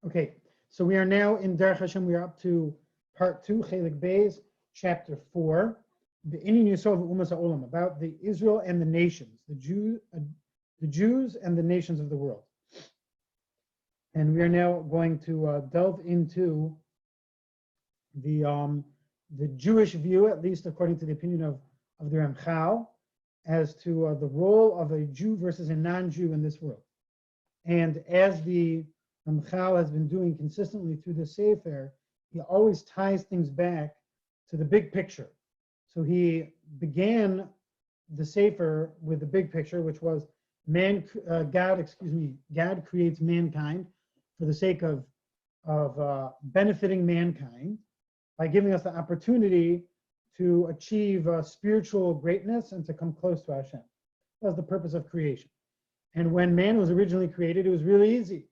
Okay, so we are now in Derech HaShem. We are up to part 2, Chelik Beis, chapter 4, the Inyan Yisov Umas HaOlam, about the Israel and the nations, the Jews and the nations of the world. And we are now going to delve into the Jewish view, at least according to the opinion of the Ramchal, as to the role of a Jew versus a non-Jew in this world. And as the Ramchal has been doing consistently through the Sefer, he always ties things back to the big picture. So he began the Sefer with the big picture, which was God creates mankind for the sake of benefiting mankind by giving us the opportunity to achieve spiritual greatness and to come close to HaShem. That was the purpose of creation. And when man was originally created, it was really easy.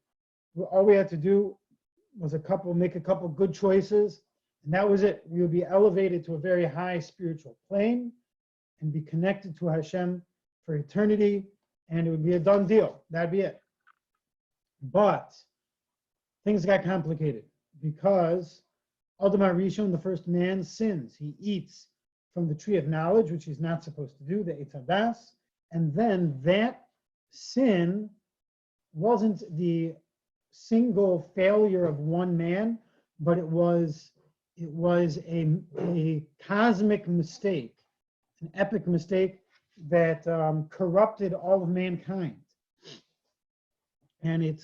All we had to do was make a couple good choices, and that was it. We would be elevated to a very high spiritual plane and be connected to HaShem for eternity, and it would be a done deal. That'd be it. But things got complicated because Adam HaRishon, the first man, sins. He eats from the tree of knowledge, which he's not supposed to do, the Eitz Hadas, and then that sin wasn't the single failure of one man, but it was a cosmic mistake, an epic mistake that corrupted all of mankind, and it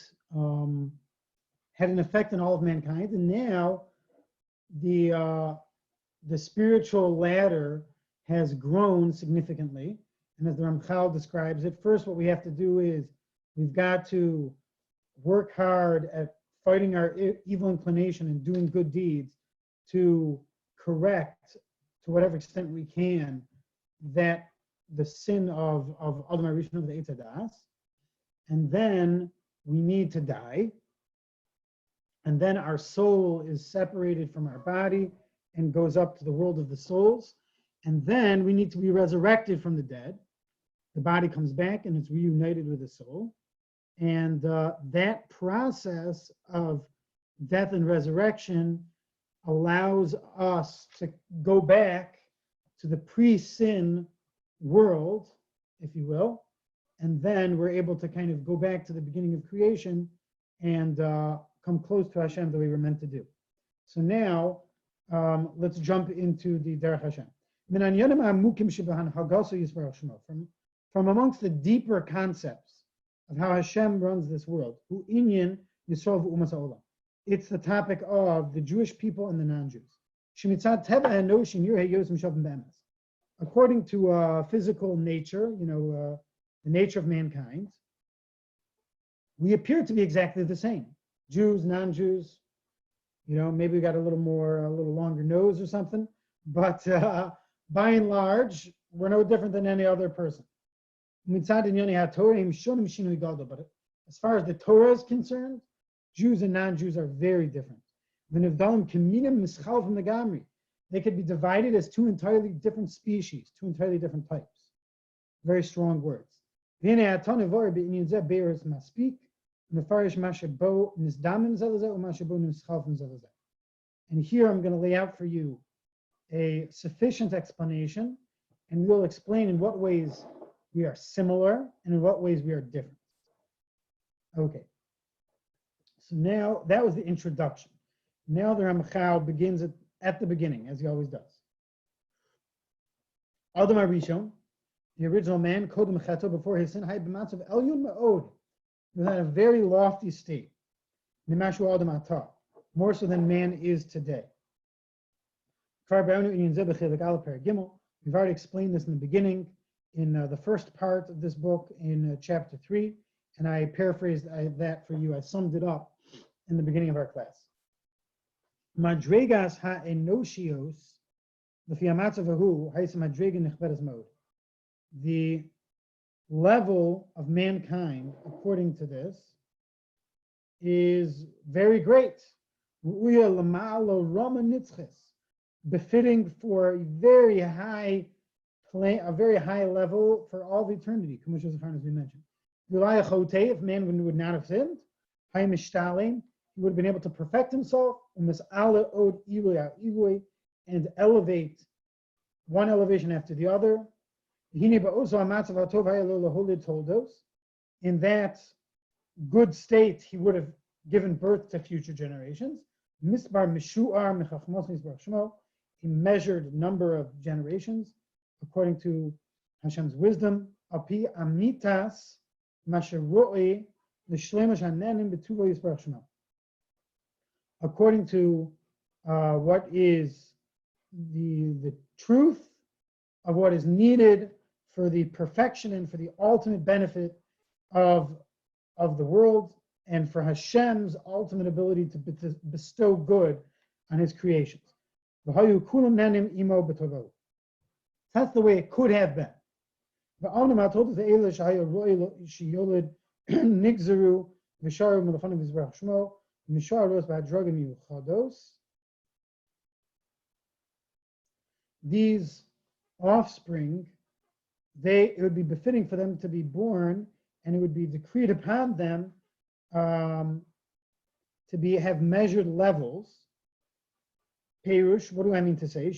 had an effect on all of mankind. And now the spiritual ladder has grown significantly, and as the Ramchal describes it, first what we have to do is we've got to work hard at fighting our evil inclination and doing good deeds to correct, to whatever extent we can, that the sin of Adam HaRishon, of the Eitz Hadas. And then we need to die. And then our soul is separated from our body and goes up to the world of the souls. And then we need to be resurrected from the dead. The body comes back and it's reunited with the soul. And that process of death and resurrection allows us to go back to the pre-sin world, if you will, and then we're able to kind of go back to the beginning of creation and come close to HaShem the way we're meant to do. So now, let's jump into the Derech HaShem. From amongst the deeper concepts of how HaShem runs this world, it's the topic of the Jewish people and the non-Jews. According to physical nature, the nature of mankind, we appear to be exactly the same. Jews, non-Jews, maybe we got a little longer nose or something, but by and large, we're no different than any other person. But as far as the Torah is concerned, Jews and non-Jews are very different. They could be divided as two entirely different species, two entirely different types. Very strong words. And here I'm going to lay out for you a sufficient explanation, and we'll explain in what ways we are similar and in what ways we are different. Okay. So now that was the introduction. Now the Ramchal begins at the beginning, as he always does. Adam HaRishon, the original man, Kodem Cheto, before his sin, Hay b'matzav Elyon Ma'od. He was in a very lofty state. Nimashu Adam Atah, more so than man is today. We've already explained this in the beginning, in the first part of this book, in chapter 3, and I paraphrased that for you. I summed it up in the beginning of our class. Madregas ha'enoshios, the level of mankind, according to this, is very great. Befitting for a very high level for all of eternity, as we mentioned. If man would not have sinned, he he would have been able to perfect himself, and elevate one elevation after the other. In that good state, he would have given birth to future generations. He measured number of generations according to Hashem's wisdom. According to what is the truth of what is needed for the perfection and for the ultimate benefit of the world, and for Hashem's ultimate ability to bestow good on his creations. That's the way it could have been. These offspring, it would be befitting for them to be born, and it would be decreed upon them to have measured levels. Perush, what do I mean to say?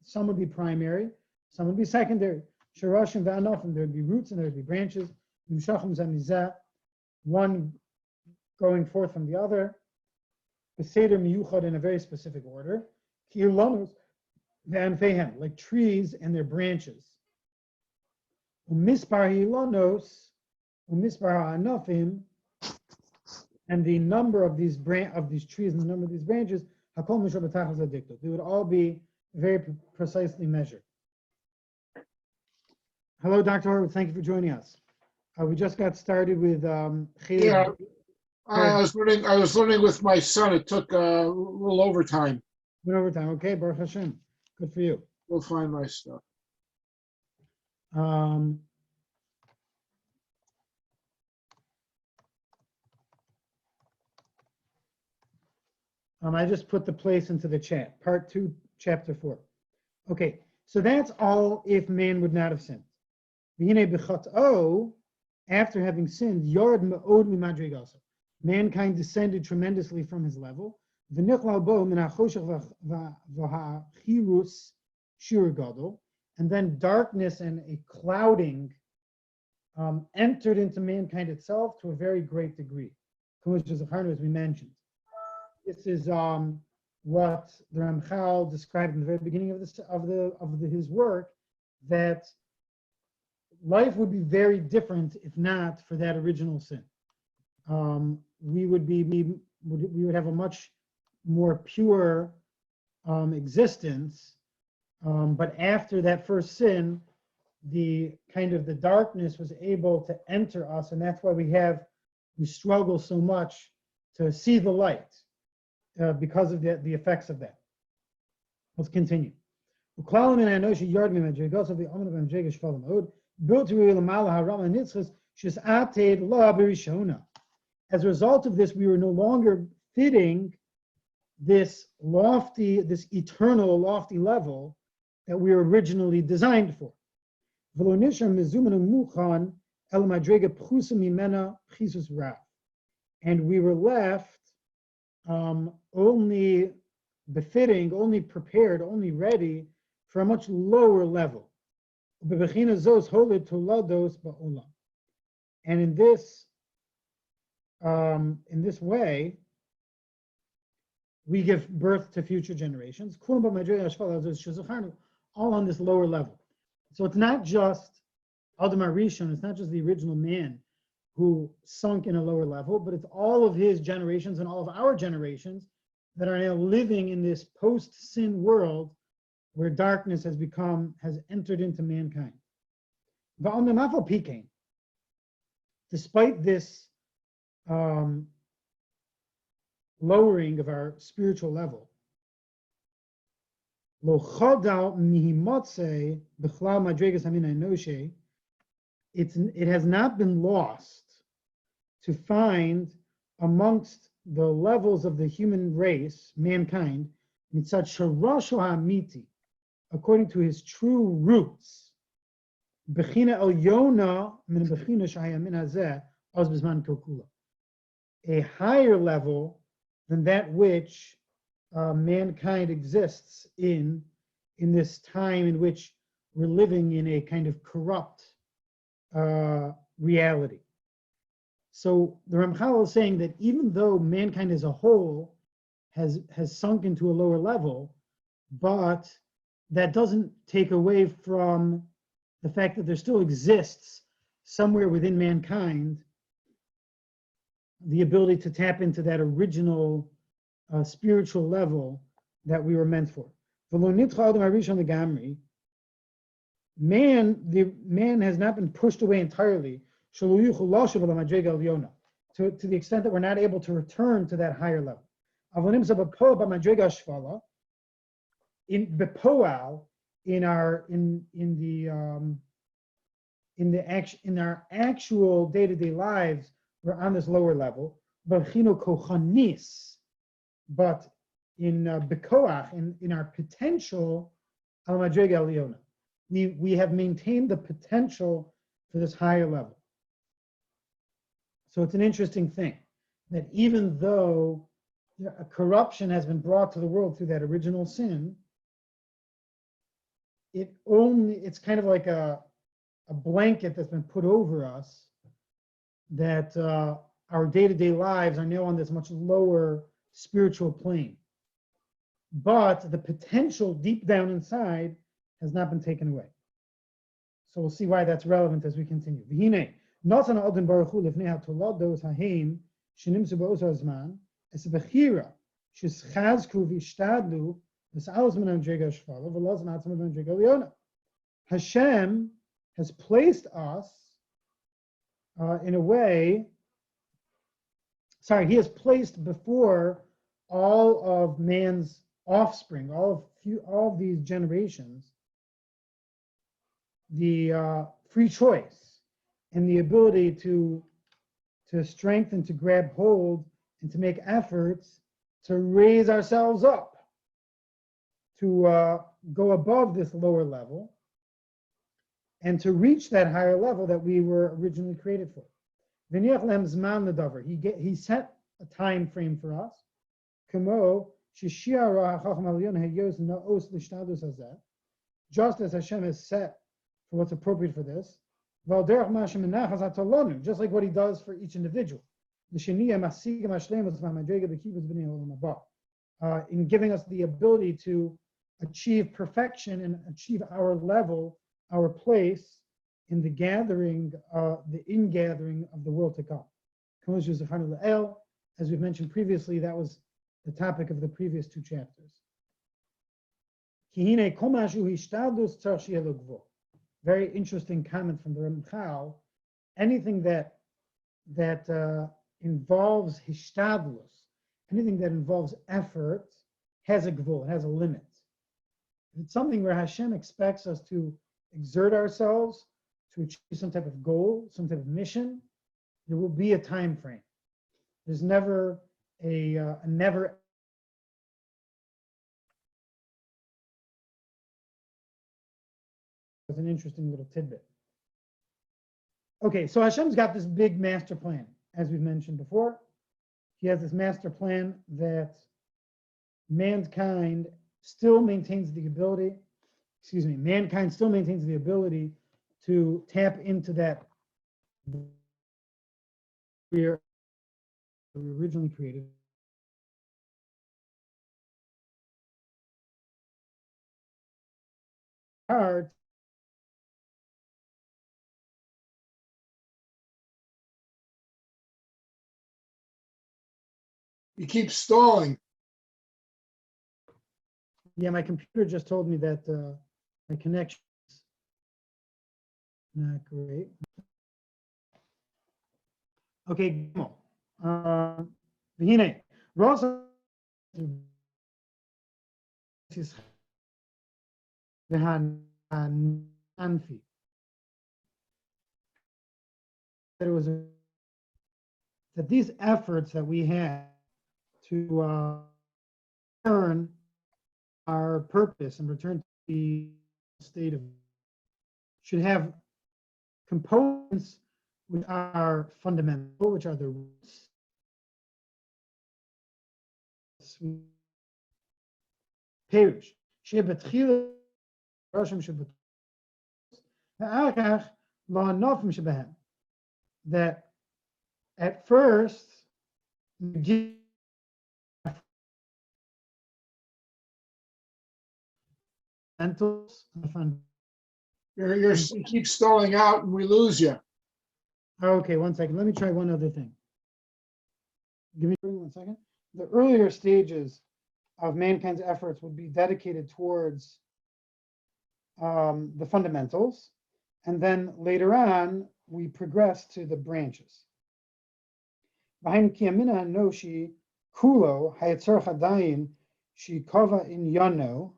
Some would be primary, some would be secondary. There would be roots and there would be branches. One going forth from the other. In a very specific order. Like trees and their branches. And the number of these trees and the number of these branches, they would all be very precisely measured. Hello, Dr. Horowitz. Thank you for joining us. We just got started with Yeah, I was learning with my son. It took a little overtime. Went overtime. Okay, Baruch Hashem. Good for you. We'll find my stuff. I just put the place into the chat. Part 2, chapter 4. Okay, so that's all if man would not have sinned. After having sinned, mankind descended tremendously from his level. And then darkness and a clouding entered into mankind itself to a very great degree, as we mentioned. This is what the Ramchal described in the very beginning of his work, that life would be very different if not for that original sin. We would have a much more pure existence, but after that first sin, the darkness was able to enter us, and that's why we struggle so much to see the light. Because of the effects of that. Let's continue. As a result of this, we were no longer fitting this eternal, lofty level that we were originally designed for. And we were left only befitting, only prepared, only ready for a much lower level. And in this way, we give birth to future generations, all on this lower level. So it's not just Adam HaRishon, it's not just the original man who sunk in a lower level, but it's all of his generations and all of our generations that are now living in this post-sin world where darkness has entered into mankind. Despite this lowering of our spiritual level, it has not been lost to find amongst the levels of the human race, mankind, according to his true roots, a higher level than that which mankind exists in this time in which we're living in a kind of corrupt reality. So the Ramchal is saying that even though mankind as a whole has sunk into a lower level, but that doesn't take away from the fact that there still exists somewhere within mankind the ability to tap into that original spiritual level that we were meant for. Man has not been pushed away entirely to the extent that we're not able to return to that higher level. In bepoal, in our actual day-to-day lives, we're on this lower level. But in bekoach, in our potential, we have maintained the potential for this higher level. So it's an interesting thing that even though a corruption has been brought to the world through that original sin, it's kind of like a blanket that's been put over us, that our day-to-day lives are now on this much lower spiritual plane. But the potential deep down inside has not been taken away. So we'll see why that's relevant as we continue. Nosan Adon Baruch Hu lifnei hatolados haheim shenimtzu ba'oso hazman es bechira sheschazku v'ishtadlu v'sa'alz min hamdrega shvala v'loz ma'atzim min hamdrega liona. Hashem has placed us in a way. He has placed before all of man's offspring, all of these generations, the free choice and the ability to strengthen, to grab hold, and to make efforts to raise ourselves up, to go above this lower level, and to reach that higher level that we were originally created for. He set a time frame for us. Just as Hashem has set for what's appropriate for this, just like what he does for each individual. In giving us the ability to achieve perfection and achieve our level, our place in the gathering, the ingathering of the world to come. As we've mentioned previously, that was the topic of the previous two chapters. Very interesting comment from the Ramchal. Anything that involves hishtadlus, anything that involves effort, has a gvul, has a limit. It's something where Hashem expects us to exert ourselves to achieve some type of goal, some type of mission. There will be a time frame. There's never a never. It's an interesting little tidbit. Okay, so Hashem's got this big master plan, as we've mentioned before. He has this master plan that mankind still maintains the ability, to tap into that we originally created. Hard. You keep stalling. Yeah, my computer just told me that my connection is not great. Okay, V'hinei, Rosa Anfi. That it was that these efforts that we had to earn our purpose and return to the state of should have components which are fundamental, which are the roots Perish. Shebetchila Roshim Shebet. Ha'achach la nofim shebehem. That at first fundamentals. You keep stalling out and we lose you. Okay, 1 second. Let me try one other thing. Give me 1 second. The earlier stages of mankind's efforts would be dedicated towards the fundamentals, and then later on we progress to the branches. Behind Kiamina Noshi Kulo Hayatzor Hadayin Shi Kova in Yano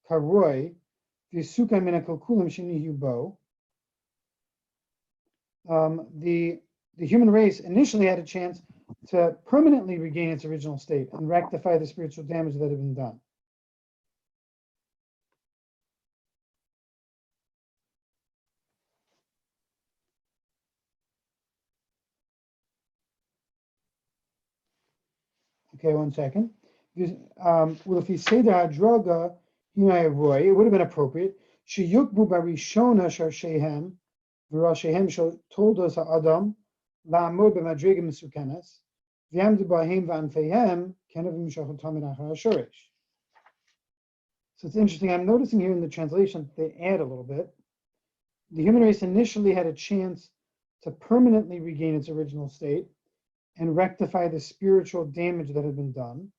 Karoi Visuka Minakal Kulam Shini Hubo. The human race initially had a chance to permanently regain its original state and rectify the spiritual damage that had been done. Okay, 1 second. Well, if you say that droga, it would have been appropriate. Sheyukbu barishona sharshehem, v'rashehem told us Adam, la'amod b'madrega mesukenes, v'yamdu b'ahem v'anfehem, kenavim shachotamid achar shoresh. So it's interesting. I'm noticing here in the translation they add a little bit. The human race initially had a chance to permanently regain its original state and rectify the spiritual damage that had been done.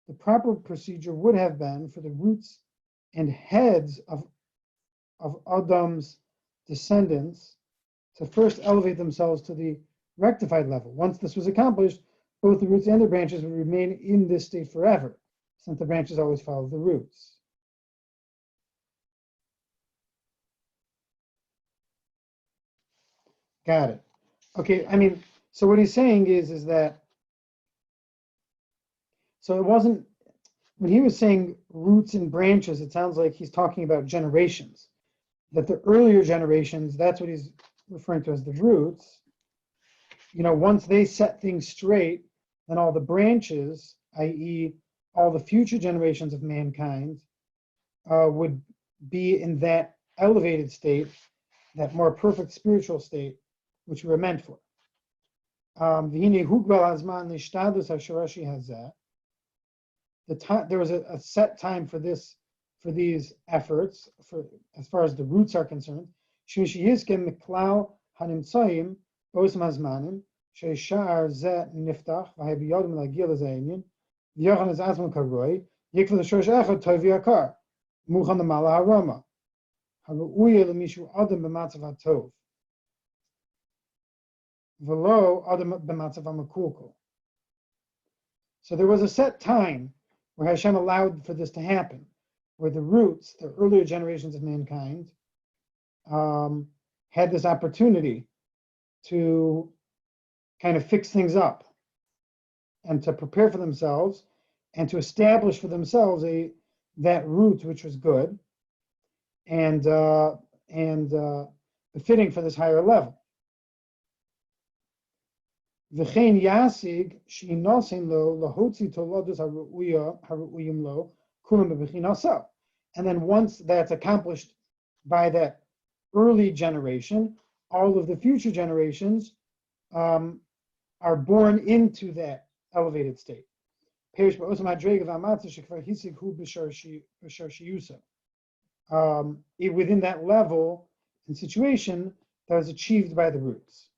The proper procedure would have been for the roots and heads of Adam's descendants to first elevate themselves to the rectified level. Once this was accomplished, both the roots and the branches would remain in this state forever, since the branches always follow the roots. Got it. Okay, so what he's saying is that, so it wasn't, when he was saying roots and branches, it sounds like he's talking about generations, that the earlier generations, that's what he's referring to as the roots. Once they set things straight, then all the branches, i.e. all the future generations of mankind, would be in that elevated state, that more perfect spiritual state, which we were meant for. There was a set time for these efforts, as far as the roots are concerned. So there was a set time where HaShem allowed for this to happen, where the roots, the earlier generations of mankind, had this opportunity to kind of fix things up and to prepare for themselves and to establish for themselves that root which was good and befitting for this higher level. V'chein yasig she'inosin lo lahotzi tolodos haru'uyim lo kulam b'bechinasa. And then once that's accomplished by that early generation, all of the future generations are born into that elevated state. Within that level and situation that was achieved by the roots.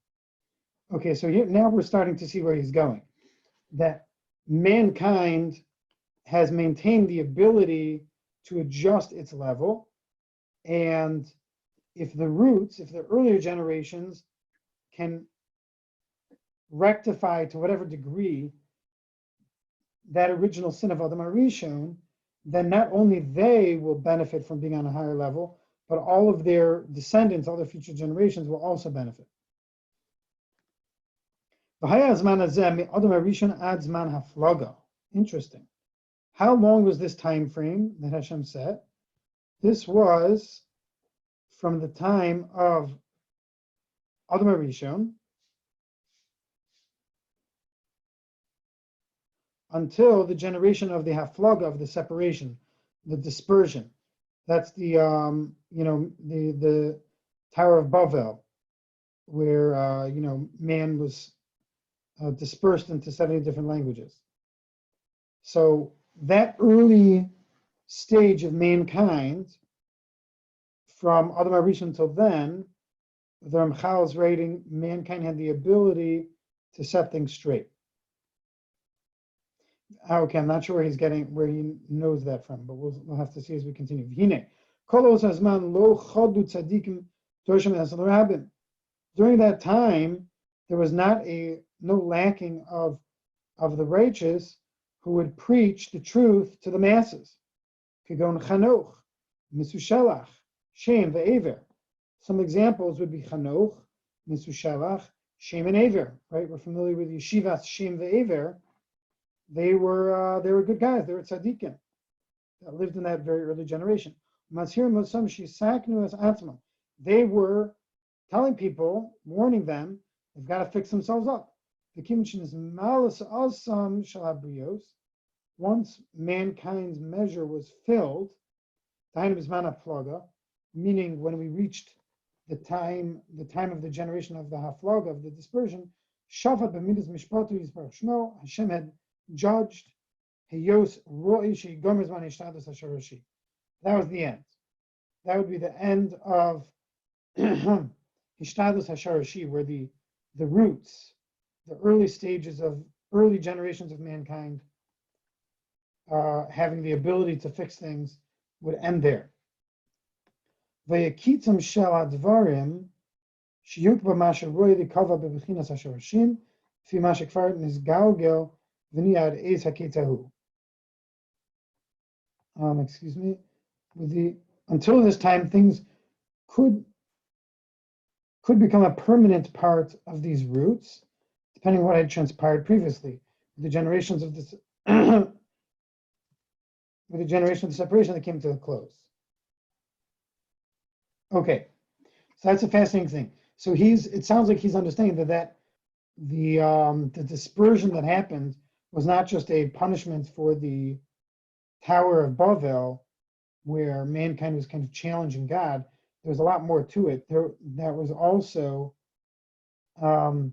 Okay, so now we're starting to see where he's going. That mankind has maintained the ability to adjust its level, and if the earlier generations can rectify to whatever degree that original sin of Adam HaRishon, then not only they will benefit from being on a higher level, but all of their descendants, all their future generations will also benefit. Interesting. How long was this time frame that Hashem set? This was from the time of Adam HaRishon until the generation of the haflaga, of the separation, the dispersion. That's the the Tower of Babel, where man was dispersed into 70 different languages. So that early stage of mankind, from Adam HaRishon until then, the Ramchal is writing, mankind had the ability to set things straight. Okay, I'm not sure where he knows that from, but we'll have to see as we continue. During that time, there was no lacking of the righteous who would preach the truth to the masses. Kigon Chanoch, Misushalach, Shem ve'Ever. Some examples would be Chanoch, Misushalach, Shem and Aver. Right, we're familiar with Yeshivas Shem ve'Ever. They were good guys. They were tzaddikim that lived in that very early generation. They were telling people, warning them, they've got to fix themselves up. Once mankind's measure was filled, meaning when we reached the time of the generation of the haflaga, of the dispersion, Hashem had judged. That was the end. That would be the end of Hishtadlus Hasharashi, where the roots, the early stages of early generations of mankind having the ability to fix things would end there. Vayakitzam shel advarim shiyukba masha roy the kava bebechinas hasharashim fi masha kfar nizgalgel v'niyad eis haketzahu. Excuse me. Until this time, things could become a permanent part of these roots, depending on what had transpired previously. With the generations of this, with the generation of the separation that came to a close. Okay, so that's a fascinating thing. So it sounds like he's understanding that the dispersion that happened was not just a punishment for the Tower of Babel, where mankind was kind of challenging God. There was a lot more to it. That was also the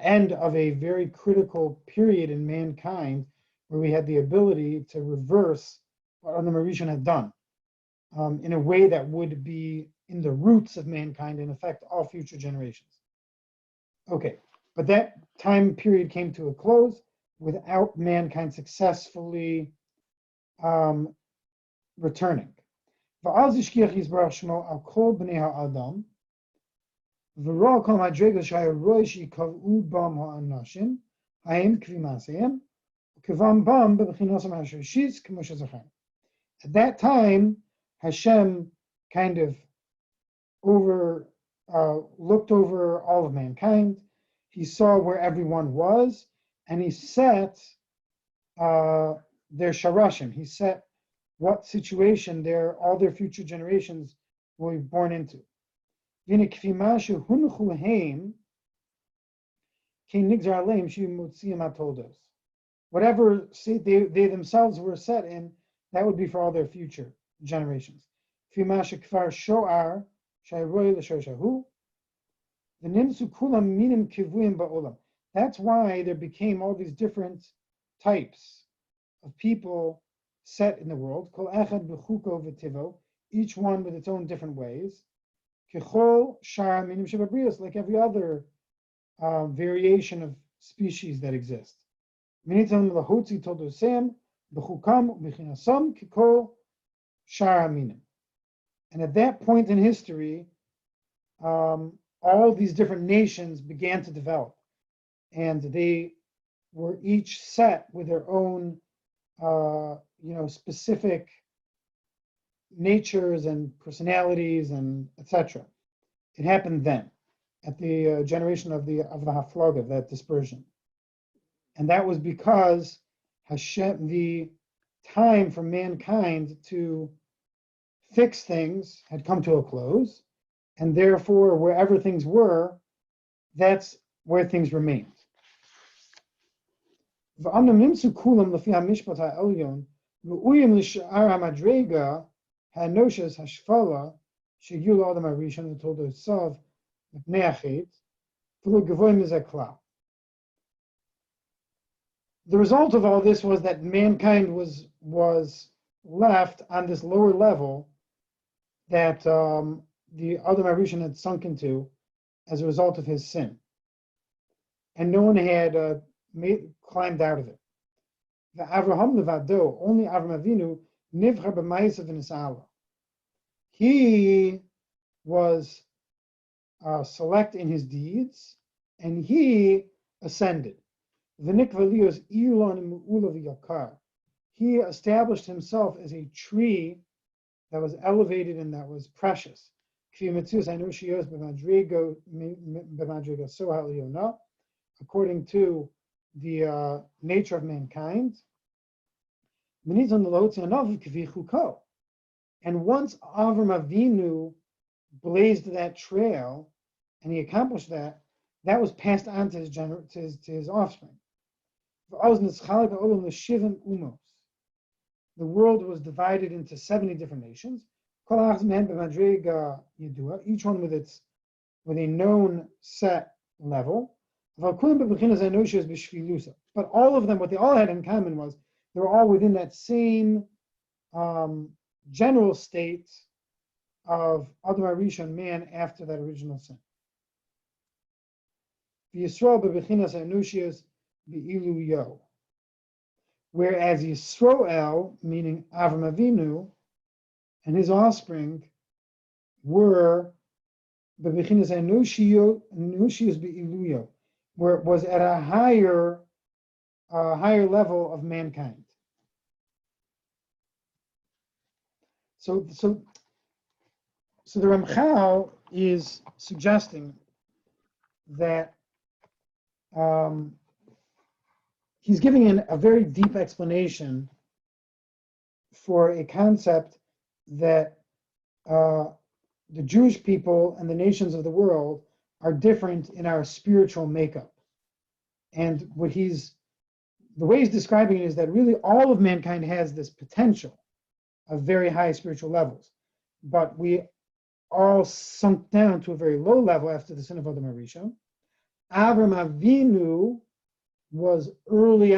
end of a very critical period in mankind, where we had the ability to reverse what Adam HaRishon had done in a way that would be in the roots of mankind and affect all future generations. Okay, but that time period came to a close without mankind successfully returning. V'az ishkiach yizbarach shmo al kol bnei ha'adam v'ro kol madregas shayaroi shikav'u bam ha'anashim ha'im kvi ma'aseyem k'vam bam b'bechinosam ha'shorshis k'mo shezachem. At that time, Hashem kind of looked over all of mankind. He saw where everyone was, and he set their sharashim. He set what situation all their future generations will be born into. Whatever state they themselves were set in, that would be for all their future generations. That's why there became all these different types of people set in the world, each one with its own different ways, like every other variation of species that exist. And at that point in history, all these different nations began to develop, and they were each set with their own specific natures and personalities and etc. It happened then, at the generation of the haflaga, of that dispersion, and that was because Hashem, the time for mankind to fix things had come to a close, and therefore wherever things were, that's where things remained. ואמנם נמצאו כולם לפי המשפט העליון, ראויים לשאר המדרגה, הנושס, השפלה, שהגיעו לאדם הראשון ותולדותיו מפני החטא, ולא גבוה מזה כלל. The result of all this was that mankind was left on this lower level that the Adam HaRishon had sunk into as a result of his sin. And no one had climbed out of it. The Avraham levado, only Avram Avinu, nivcha b'ma'asav v'nisala. He was select in his deeds, and he ascended. He established himself as a tree that was elevated and that was precious. According to the nature of mankind. And once Avram Avinu blazed that trail and he accomplished that, that was passed on to his offspring. The world was divided into 70 different nations, each one with a known set level. But all of them, what they all had in common was they were all within that same general state of Adam HaRishon, man after that original sin. Whereas Yisroel, meaning Avram Avinu, and his offspring were bebechinas anushiyos beiluyo, where it was at a higher level of mankind. So the Ramchal is suggesting that he's giving a very deep explanation for a concept that the Jewish people and the nations of the world are different in our spiritual makeup. And the way he's describing it is that really all of mankind has this potential of very high spiritual levels, but we all sunk down to a very low level after the sin of Adam HaRishon. Avram Avinu was early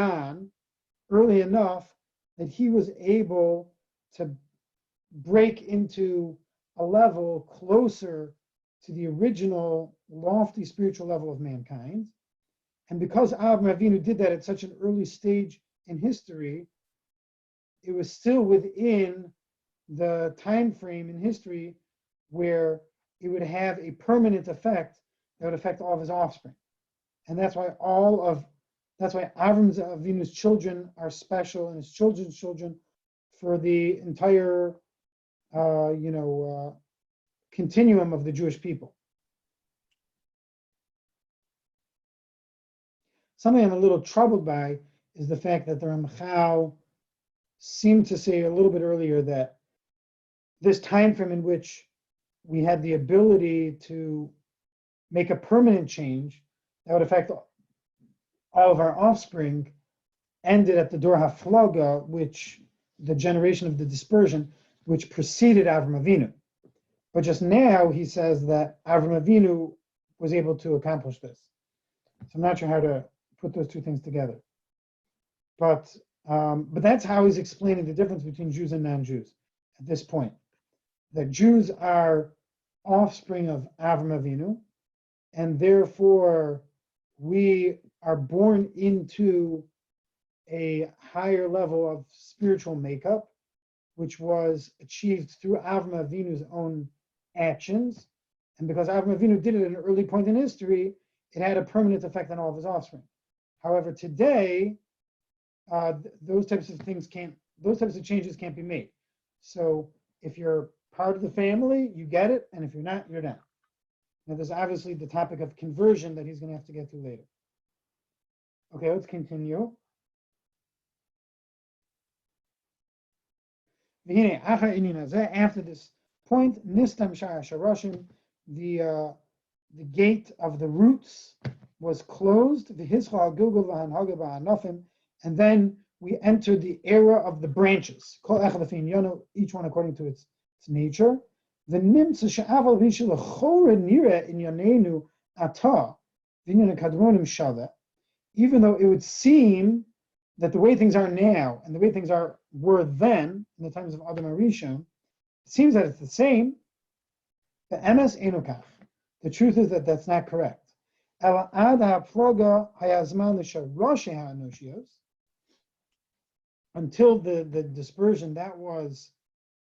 enough that he was able to break into a level closer to the original lofty spiritual level of mankind. And because Avram Avinu did that at such an early stage in history, it was still within the time frame in history where it would have a permanent effect that would affect all of his offspring. And that's why Avram Avinu's children are special, and his children's children for the entire continuum of the Jewish people. Something I'm a little troubled by is the fact that the Ramchal seemed to say a little bit earlier that this time frame in which we had the ability to make a permanent change that would affect all of our offspring ended at the Dor HaFlaga, which the generation of the dispersion, which preceded Avram Avinu. But just now he says that Avram Avinu was able to accomplish this. So I'm not sure how to put those two things together. But that's how he's explaining the difference between Jews and non-Jews at this point. That Jews are offspring of Avram Avinu, and therefore we are born into a higher level of spiritual makeup, which was achieved through Avram Avinu's own actions. And because Avram Avinu did it at an early point in history, it had a permanent effect on all of his offspring. However, today, those types of changes can't be made. So if you're part of the family, you get it, and if you're not, you're not. Now, there's obviously the topic of conversion that he's going to have to get to later. Okay, let's continue. After this point, the gate of the roots was closed. And then we enter the era of the branches, each one according to its nature. Even though it would seem that the way things are now and the way things were then, in the times of Adam and Rishon, it seems that it's the same. The emes enukach. The truth is that that's not correct. Until the dispersion, that was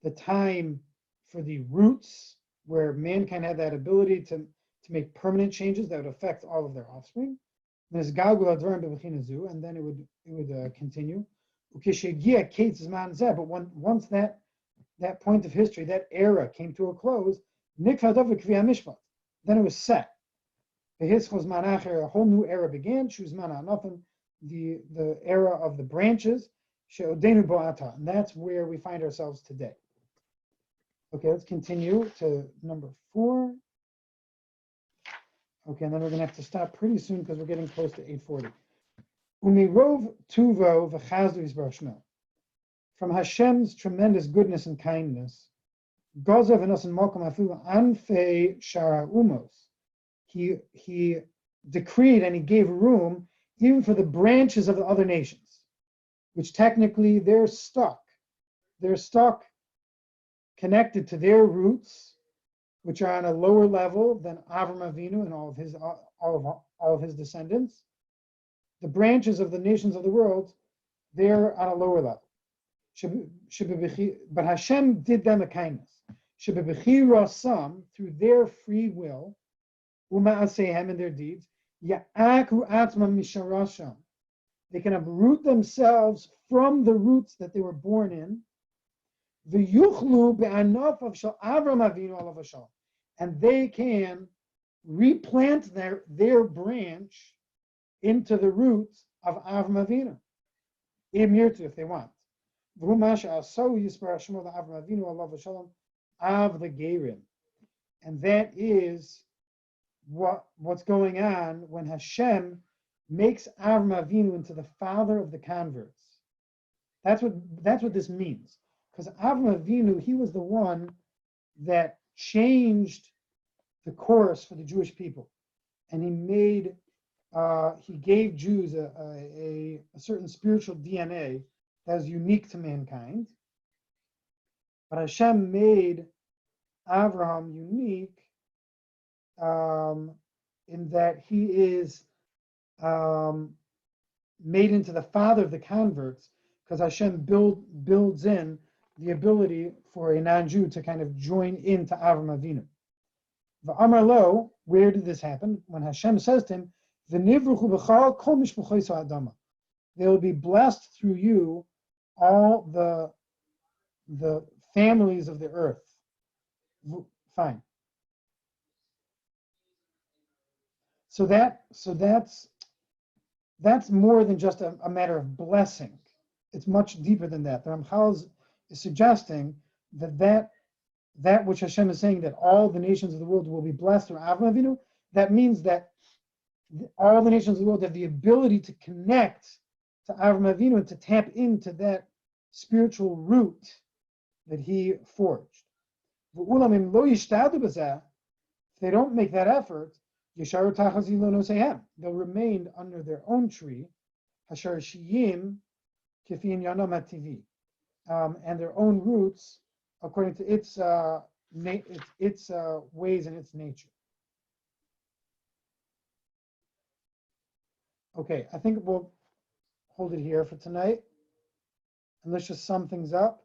the time for the roots, where mankind had that ability to make permanent changes that would affect all of their offspring. And then it would continue. But once that point of history, that era came to a close, then it was set. A whole new era began. The era of the branches, and that's where we find ourselves today. Okay, let's continue to number 4. Okay, and then we're going to have to stop pretty soon because we're getting close to 8:40. Umirov tuvo v'chazdu yisbarach. From Hashem's tremendous goodness and kindness, Gozav v'nosan malkom afilu anfei shara umos. He decreed and he gave room even for the branches of the other nations, which technically they're stuck. They're stuck connected to their roots, which are on a lower level than Avram Avinu and all of his descendants. The branches of the nations of the world, they're on a lower level. But Hashem did them a kindness. Through their free will, and their deeds, they can uproot themselves from the roots that they were born in. And they can replant their branch into the roots of Avram Avinu, if they want. And that is what's going on when Hashem makes Avram Avinu into the father of the converts. That's what this means. Because Avram Avinu, he was the one that changed the course for the Jewish people, and he gave Jews a certain spiritual DNA that is unique to mankind. But Hashem made Avraham unique in that he is made into the father of the converts, because Hashem builds in the ability for a non-Jew to kind of join into Avram Avinu. V'amar lo, where did this happen? When Hashem says to him, "V'nivruchu b'chal kol mishpuchos ha'adama," they will be blessed through you, all the families of the earth. Fine. So that's more than just a matter of blessing. It's much deeper than that. The Ramchal is suggesting that which Hashem is saying, that all the nations of the world will be blessed through Avram Avinu, that means that all the nations of the world have the ability to connect to Avram Avinu and to tap into that spiritual root that he forged. If they don't make that effort, they'll remain under their own tree, and their own roots according to its ways and its nature. Okay, I think we'll hold it here for tonight, and let's just sum things up.